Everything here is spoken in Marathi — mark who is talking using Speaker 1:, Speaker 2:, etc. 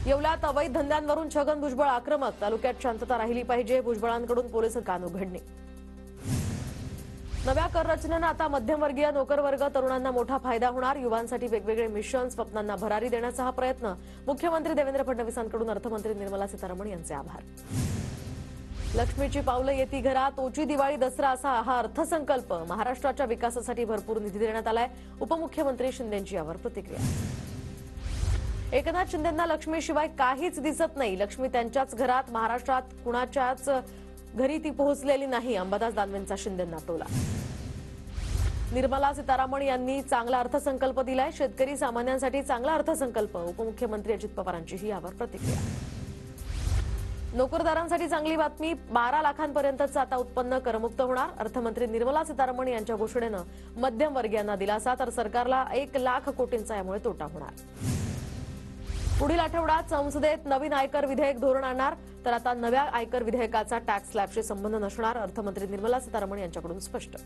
Speaker 1: येवल्यात अवैध धंद्यांवरून छगन भुजबळ आक्रमक. तालुक्यात शांतता राहिली पाहिजे. भुजबळांकडून पोलीस कान उघडणे. नव्या कर रचनेनं आता मध्यमवर्गीय नोकरवर्ग तरुणांना मोठा फायदा होणार. युवांसाठी वेगवेगळे मिशन, स्वप्नांना भरारी देण्याचा हा प्रयत्न. मुख्यमंत्री देवेंद्र फडणवीसांकडून अर्थमंत्री निर्मला सीतारामन यांचे आभार. लक्ष्मीची पावलं येती घरात. ओची दिवाळी दसरा असा हा अर्थसंकल्प. महाराष्ट्राच्या विकासासाठी भरपूर निधी देण्यात आलाय. उपमुख्यमंत्री शिंदेंची यावर प्रतिक्रिया. एकनाथ शिंदेंना लक्ष्मीशिवाय काहीच दिसत नाही. लक्ष्मी त्यांच्याच घरात, महाराष्ट्रात कुणाच्याच घरी ती पोहोचलेली नाही. अंबादास दानवेंचा शिंदेंना टोला. निर्मला सीतारामन यांनी चांगला अर्थसंकल्प दिलाय. शेतकरी सामान्यांसाठी चांगला अर्थसंकल्प. उपमुख्यमंत्री अजित पवारांचीही यावर प्रतिक्रिया. नोकरदारांसाठी चांगली बातमी. 12 लाखांपर्यंतचं आता उत्पन्न करमुक्त होणार. अर्थमंत्री निर्मला सीतारामन यांच्या घोषणेनं मध्यमवर्गीयांना दिलासा, तर सरकारला 1 लाख कोटींचा यामुळे तोटा होणार. पुढील आठवड्यात संसदेत नवीन आयकर विधेयक धोरण आणणार. तर आता नव्या आयकर विधेयकाचा टॅक्स स्लॅबशी संबंध नसणार. अर्थमंत्री निर्मला सीतारामन यांच्याकडून स्पष्ट.